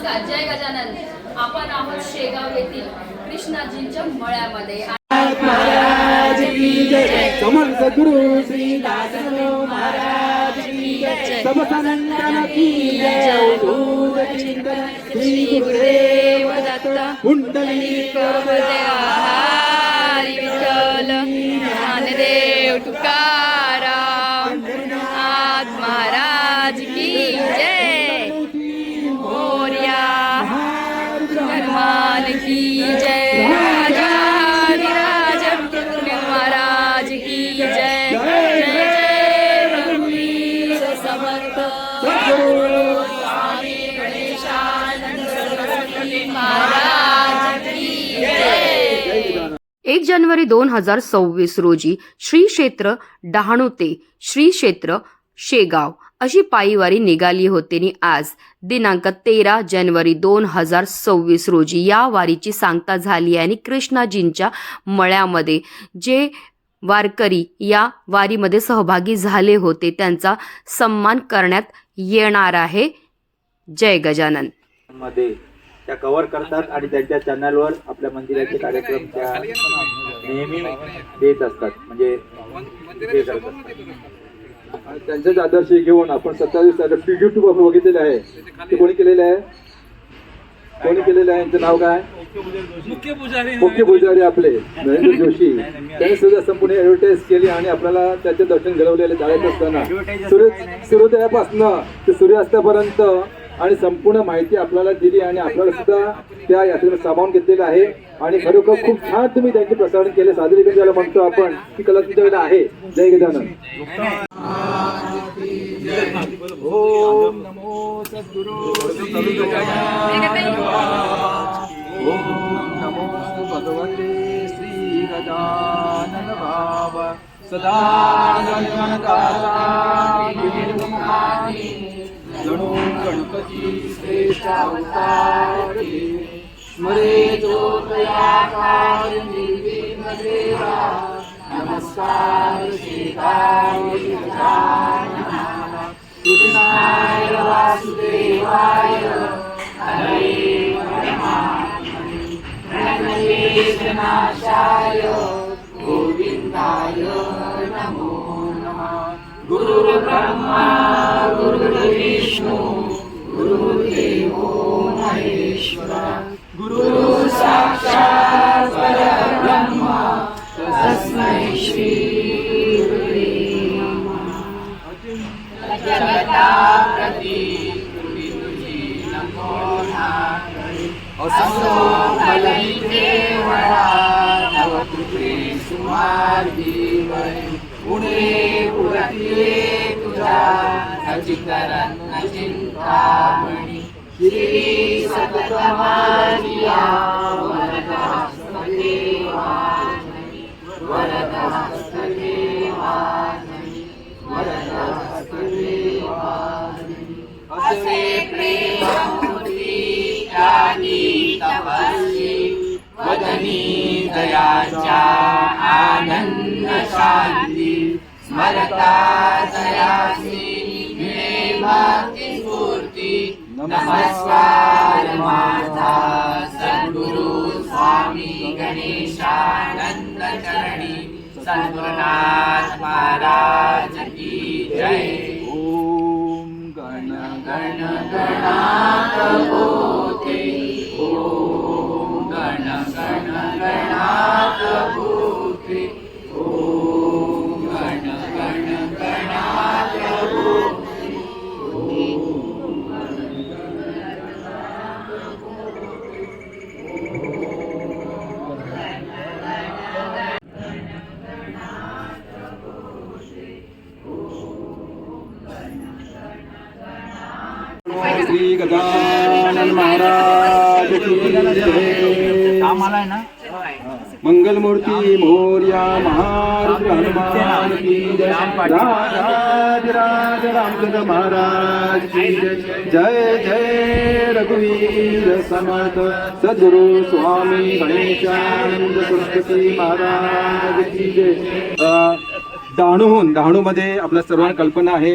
नमस्कार, जय गजानन. आपण आहोत शेगाव येथील कृष्णाजींच्या मळ्यामध्ये. महाराज की जय. समर्थ गुरु श्री दासगणू महाराज की जय. सब संतान की जय. अवधूत चिंतन श्री गुरुदेव दत्त. कुंडलिक हरी विठ्ठल ज्ञानदेव तुकाराम नाथ महाराज की जय. मोरया हनुमान की जय. राजाधिराज महाराज की जय. जय जय रघुवीर समर्थ स्वामी गणेशानंद सरस्वती महाराज की जय. 1 जानेवारी 2026 रोजी श्री क्षेत्र डहाणू ते श्री क्षेत्र शेगाव अशी पायीवारी निघाली होती आणि आज दिनांक 13 जानेवारी 2026 रोजी या वारीची सांगता झाली आहे. आणि कृष्णाजींच्या मळ्यामध्ये जे वारकरी या वारीमध्ये सहभागी झाले होते त्यांचा सन्मान करण्यात येणार आहे. जय गजानन. मध्ये त्या कव्हर करतात आणि त्यांच्या चॅनलवर आपल्या मंदिराचे कार्यक्रम त्या नेहमी देत असतात, म्हणजे ते करतात. आणि त्यांचेच आदर्श घेऊन आपण 27 तारीख युट्यूब बघितलेले आहे. ते कोणी केलेलं आहे? कोणी केलेलं आहे? यांचं नाव काय? मुख्य पुजारी आपले नरेंद्र जोशी. त्यांनी सुद्धा संपूर्ण ऍडव्हर्टाईज केली आणि आपल्याला त्याचे दर्शन घडवलेले जायचं असताना सूर्योदयापासून ते सूर्यास्तापर्यंत आणि संपूर्ण माहिती आपल्याला दिली आणि आपल्याला सुद्धा त्या यात्रेमध्ये सामावून घेतलेलं आहे. आणि खरोखर खूप छान तुम्ही त्यांचे प्रसारण केले. सादरीकरण ज्याला म्हणतो आपण ती कला तुमच्याकडे आहे. जय गजानन. ओम नमो सद्गुरु श्री गजानन. ओम नमो भगवते श्री गजानन बाबा. सदा जणू गणपती श्रेष्ठ अवतारी. स्मरे जो तयाकार निर्विघ्न देवा. नमस्कार श्रीकाय गजाननाय. कृष्णाय वासुदेवाय हरे परमात्मने प्रणतक्लेशनाशाय गोविंदाय नमो नमः. गुरुर्ब्रह्मा गुरुर्विष्णू गुरुर्देवो महेश्वरा. गुरु साक्षात् परब्रह्म तस्मै श्री गुरवे नमः. जगताप्रती तुझी नमो नाथरे. असो फलई केवळा नवकृपे सुमार्गी वै. पुणे पुरतिले तुझा अचिंतन अचिंतामणी. श्री सतत मारिया वरदहस्ते वाजनी. वरदहस्ते वाजनी. वरदहस्ते वाजनी. असे प्रेममूर्ती ज्ञानी तपस्वी. वदनी दयाच्या आनंद शांती. स्मरता दयासी मिळे भक्ती स्फूर्ती. नमस्कार माझा सद्गुरु स्वामी गणेशानंद चरणी. सद्गुरुनाथ महाराज की जय. ओम गण गण गणात होते. ओम गण गण गणात होते. ओम गण गण गणात होते. श्री गजानन महाराज की जय. मंगलमूर्ती मोरया महारुद्र हनुमान की जय. राजाधिराज रामचंद्र महाराज की जय. जय जय रघुवीर समर्थ सद्गुरु स्वामी गणेशानंद सरस्वती महाराज की जय. डहाणूमध्ये आपल्या सर्वांना कल्पना आहे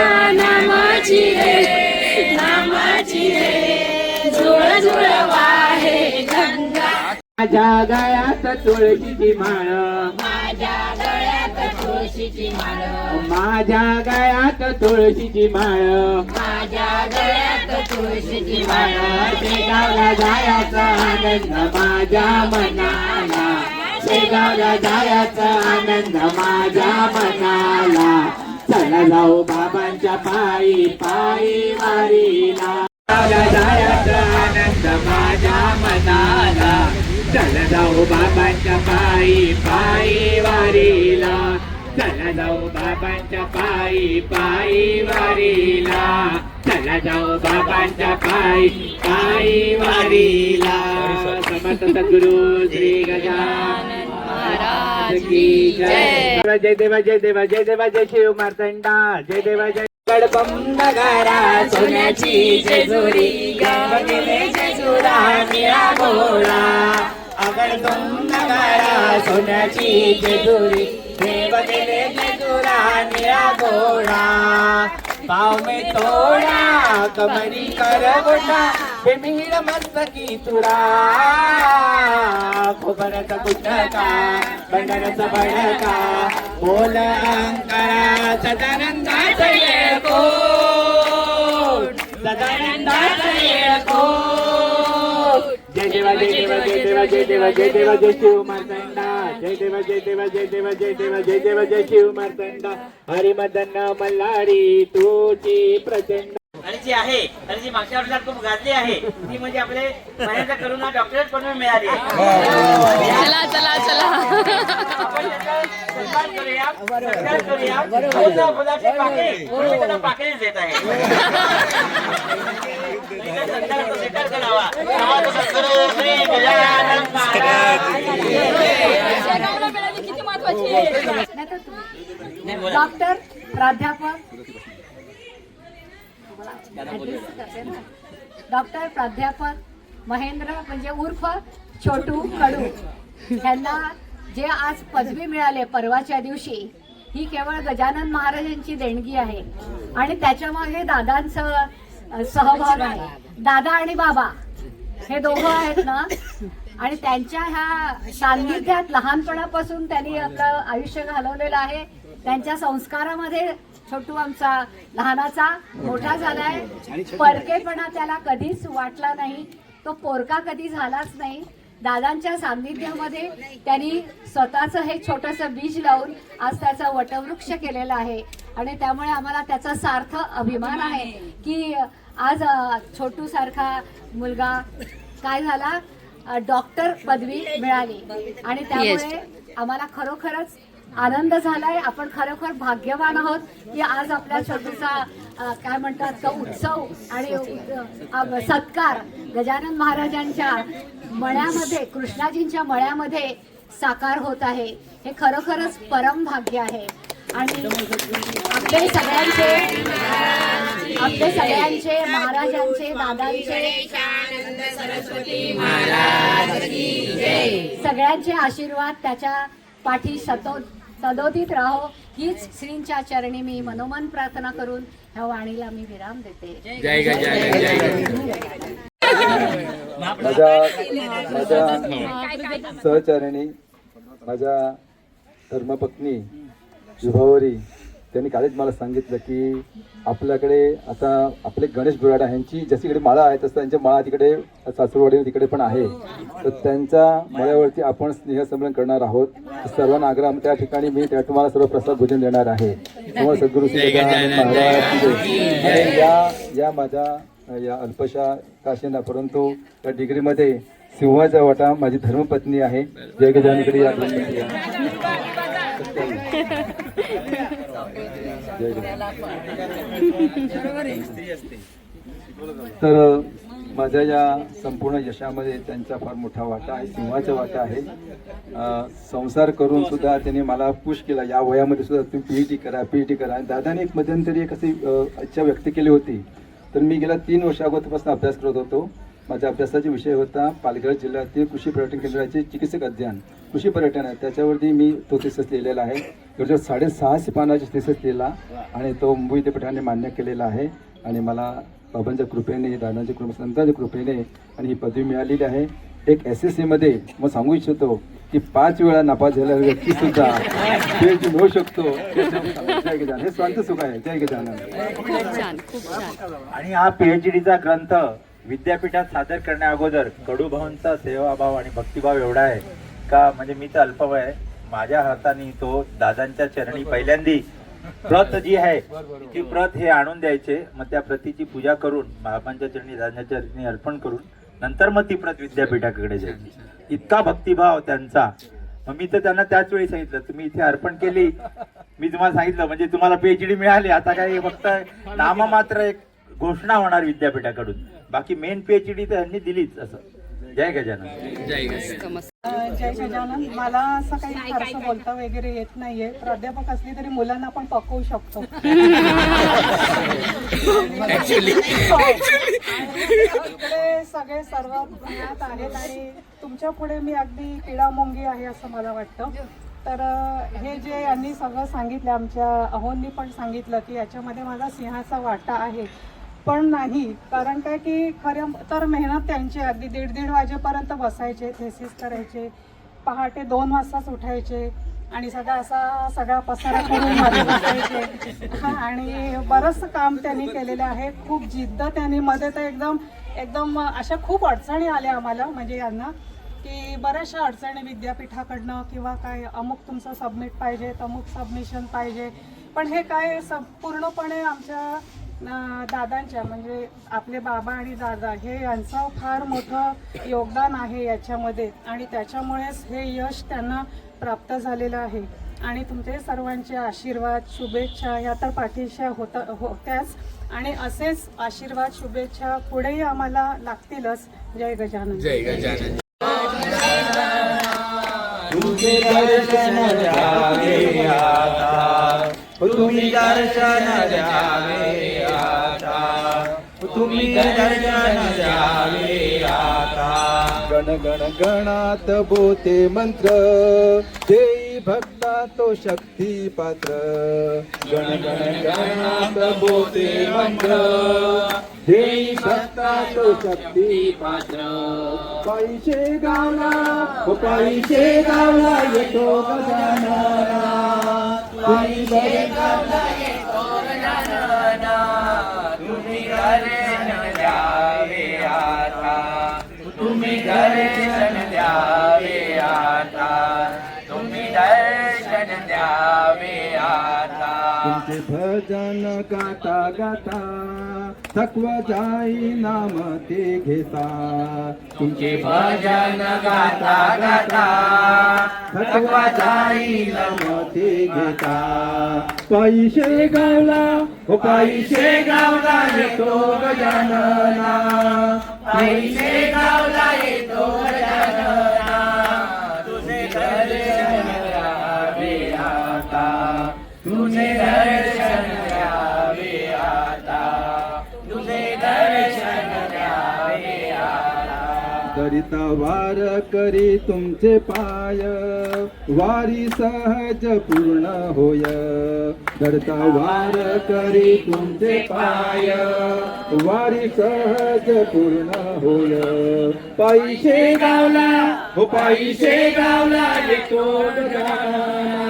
माझ्या गळ्यात तुळशीची माळ, माझ्या गळ्यात तुळशीची माळ, माझ्या गळ्यात तुळशीची माळ, माझ्या गळ्यात तुळशीची माळ. शेगावला जायचा आनंद माझ्या मनाला, शेगावला जायचा आनंद माझ्या मनाला. चला जाऊ बाबांच्या पायी पायी वारीला, शेगावला जायचा आनंद माझ्या मनाला. चला जाऊ बाबांच्या पायी पायी वारीला, चला जाऊ बाबांच्या पायी पायी वारीला, चला जाऊ बाबांच्या पायी पायी वारीला. समर्थ सद्गुरु श्री गजानन महाराज की जय. जय देवा जय देवा जय देवा जय शिव मार्तंडा, जय देवा जय. गडबम नगारा सोन्याची जेजुरी, गेले जेजुरा निळा गोळा. अगडबम नगारा सोन्याची जेजुरी, देव गेले जेजुरा निळा गोळा. पाव में तोडा कमरी कर गोटा, बेमीर मस्तकी तुडा. खोबऱ्याचा गुटका बंडाऱ्याचा बडका, बोल अंकारा सदानंदाचा येळकोट, सदानंदाचा येळकोट. जय देवा जय देवा जय देवा जय देवा जय देवा जय शिव मार्तंडा, जय देवा जय देवा जय देवा जय देवा जय देवा जय शिव मार्तंडा. हरिमदन मल्हारी तुझी प्रचंड. आणि जी आहे आणि जी मागच्या वर्षात खूप गाजली आहे ती म्हणजे आपले महेंद्र करुणा डॉक्टरेट पण मिळाली. चला चला चला. आपण त्याचा सन्मान करूया, सत्कार करूया. फुलं, फुलाचे पाकळी म्हणून त्याला पाकळीच देत आहे. सत्काराचा स्वीकार करावा. नावाचा सद्गुरू श्री गजानन महाराज. शेगावला मिळाली किती महत्वाची आहे. नाही बोला. डॉक्टर प्राध्यापक डॉक्टर प्राध्यापक महेंद्र म्हणजे उर्फ छोटू कडू यांना जे आज पदवी मिळाले परवाच्या दिवशी, ही केवळ गजानन महाराजांची देणगी आहे आणि त्याच्यामागे दादांचा सहभाग आहे. दादा आणि बाबा हे दोघं आहेत ना, आणि त्यांच्या ह्या सान्निध्यात लहानपणापासून त्यांनी आपलं आयुष्य घालवलेलं आहे. त्यांच्या संस्कारामध्ये छोटू आमचा लहानाचा मोठा झालाय. परकेपणा त्याला कधीच वाटला नाही, तो पोरका कधी झालाच नाही. दादांच्या सान्निध्यामध्ये त्यांनी स्वतःचं हे छोटंसं बीज लावून आज त्याचा वटवृक्ष केलेला आहे आणि त्यामुळे आम्हाला त्याचा सार्थ अभिमान आहे की आज छोटू सारखा मुलगा काय झाला, डॉक्टर पदवी मिळाली आणि त्यामुळे आम्हाला खरोखरच आनंद झालाय. आपण खरोखर भाग्यवान आहोत की आज आपल्या छोटूचा काय म्हणतात का उत्सव आणि सत्कार गजानन महाराजांच्या मळ्यामध्ये, कृष्णाजींच्या मळ्यामध्ये साकार होत आहे. हे खरोखरच परम भाग्य आहे आणि आपले सगळ्यांचे महाराजांचे, दादांचे, सगळ्यांचे आशीर्वाद त्याच्या पाठी सदोदित राहो हीच श्रींच्या चरणी मी मनोमन प्रार्थना करून ह्या वाणीला मी विराम देते. जय गजानन जय माझ्या सहचारिणी, माझ्या धर्मपत्नी विभावरी, त्यांनी कालच मला सांगितलं की आपल्याकडे आता आपले गणेश बुराडा ह्यांची जशी इकडे माळा आहे तसं त्यांच्या माळा तिकडे सासूरवाडी तिकडे पण आहे. तर त्यांच्या मळ्यावरती आपण स्नेहसंमेलन करणार आहोत. सर्वांना आग्रह त्या ठिकाणी मी त्या तुम्हाला सर्व प्रसाद भोजन देणार आहे. समोर सद्गुरू श्री गजानन महाराज. आणि या माझ्या या अल्पशा काशींना, परंतु या डिग्रीमध्ये सिंहाचा वाटा माझी धर्मपत्नी आहे. जय गजानकडे या तर माझ्या या संपूर्ण यशामध्ये त्यांचा फार मोठा वाटा आहे, सिंहाचा वाटा आहे. संसार करून सुद्धा त्यांनी मला पुश केला, या वयामध्ये सुद्धा तुम्ही PhD करा, PhD करा. आणि दादाने एक मध्यंतरी एक अशी इच्छा व्यक्त केली होती. तर मी गेल्या 3 वर्षा अगोदरपासून अभ्यास करत होतो. माझ्या अभ्यासाचा विषय होता पालघर जिल्ह्यातील कृषी पर्यटन केंद्राचे चिकित्सक अध्ययन, कृषी पर्यटन आहे. त्याच्यावरती मी तो थिसिस लिहिलेला आहे. जवळजवळ 650 पानाचा थिसिस लिहिला आणि तो मुंबई विद्यापीठाने मान्य केलेला आहे. आणि मला बाबांच्या कृपेने, दादांच्या कृपे, संतांच्या कृपेने आणि ही पदवी मिळालेली आहे. एक SSC मध्ये मग सांगू इच्छितो की 5 वेळा नापास झालेला व्यक्ती सुद्धा PhD मिळू शकतो. जय गजानन. हे स्वांत सुख आहे. जय गजानन. खूप छान खूप छान. आणि हा PhDचा ग्रंथ विद्यापीठात सादर करण्या अगोदर कडूभाऊंचा सेवाभाव आणि भक्तिभाव एवढा आहे का म्हणजे मी तर अल्पवय आहे, माझ्या हाताने तो दादांच्या चरणी पहिल्यांदी प्रत जी आहे ती प्रत हे आणून द्यायचे. मग त्या प्रतीची पूजा करून बाबांच्या चरणी दादांच्या चरणी अर्पण करून नंतर मग ती प्रत विद्यापीठाकडे जायची. इतका भक्तिभाव त्यांचा. मग मी तर त्यांना त्याच वेळी सांगितलं तुम्ही इथे अर्पण केली, मी तुम्हाला सांगितलं म्हणजे तुम्हाला PhD मिळाली. आता काय फक्त नाममात्र एक घोषणा होणार विद्यापीठाकडून, बाकी मेन PhD तर यांनी दिलीच. असं जय गजानन. जय गजानन. जय गजानन. मला असं काही फारसं बोलता वगैरे येत नाहीये. प्राध्यापक असली तरी मुलांना पण पकवू शकतो. इकडे सगळे सर्व ज्ञात आहेत आणि तुमच्या पुढे मी अगदी किडामुंगी आहे असं मला वाटतं. तर हे जे यांनी सगळं सांगितलं, आमच्या अहोंनी पण सांगितलं की याच्यामध्ये माझा सिंहाचा वाटा आहे, पण नाही. कारण काय की खरं तर मेहनत त्यांची अगदी 1:30 वाजेपर्यंत बसायचे, थेसिस करायचे, पहाटे 2 वाजताच उठायचे आणि सगळा पसारा करून मध्ये बसायचे. आणि बरंचसं काम त्यांनी केलेलं आहे. खूप जिद्द त्यांनी मध्ये तर एकदम अशा खूप अडचणी आल्या आम्हाला, म्हणजे यांना, की बऱ्याचशा अडचणी विद्यापीठाकडनं किंवा काय अमुक तुमचं सबमिट पाहिजे, अमुक सबमिशन पाहिजे. पण हे काय पूर्णपणे आमच्या दादांच्या म्हणजे आपले बाबा आणि दादा हे यांचं फार मोठं योगदान आहे याच्यामध्ये आणि त्याच्यामुळेच हे यश त्यांना प्राप्त झालेलं आहे. आणि तुमचे सर्वांचे आशीर्वाद शुभेच्छा या तर पाठीशी होत्याच आणि असेच आशीर्वाद शुभेच्छा पुढेही आम्हाला लागतीलच. जय गजानन. जय गजानन. तुझे दर्शन द्यावे आता, तुम्ही दर्शन द्यावे आता, तुम्ही दर्शन द्यावे आता. गण गण गणात बोते मंत्र, देई भक्ता तो शक्ती पात्र. गण गण गणात बोते मंत्र, देई भक्ता तो शक्ती पात्र. पैसे गावला हो पैसे गावला येतो गजानना, पैसे गावला येतो गजानना, तुम्ही दर्शन द्यावे आता, तुम्ही दर्शन द्यावे आता, तुम्ही दर्शन द्यावे आता. तुमचे भजन गाता गाता थकवा जाई नाम ते घेता. तुमचे भजन गाता गाता थकवा जाई नाम ते घेता. पैसे गावला हो पैसे गावला येतो गजानना, पैसे गावला येतो गजानना, तुझे दर्शन द्यावे आता, तुझे दर्शन द्यावे आता, तुझे दर्शन द्यावे आता. करिता वार करी तुमचे पाय, वारी सहज पूर्ण होय. करता वार करी तुमचे पाय, वारी सहज पूर्ण होय. पैसे गावला हो पैसे गावला येतो गजानना,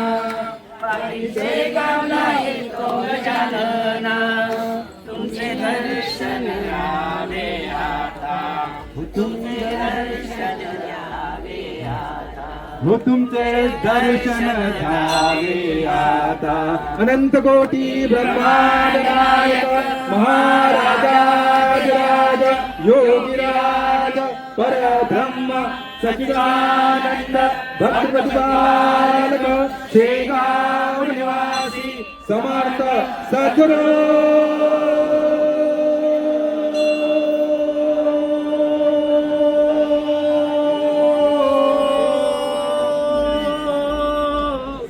पैसे गावला येतो गजानना, तुमचे दर्शन द्यावे आता, तुमचे दर्शन द्यावे आता, हो तुमचे दर्शन घ्यावे आता. अनंत कोटी ब्रह्मांड नायक महाराजाधिराज योगीराज परब्रह्म सच्चिदानंद भक्त प्रतिपालक शेगाव निवासी समर्थ सद्गुरू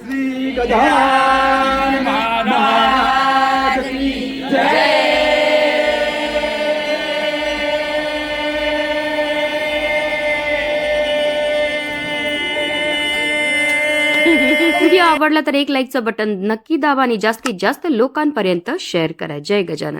श्री गजानन महाराज की जय. व्हिडिओ आवडला तर एक लाईकचं बटन नक्की दाबा आणि जास्तीत जास्त लोकांपर्यंत शेअर करा. जय गजानन.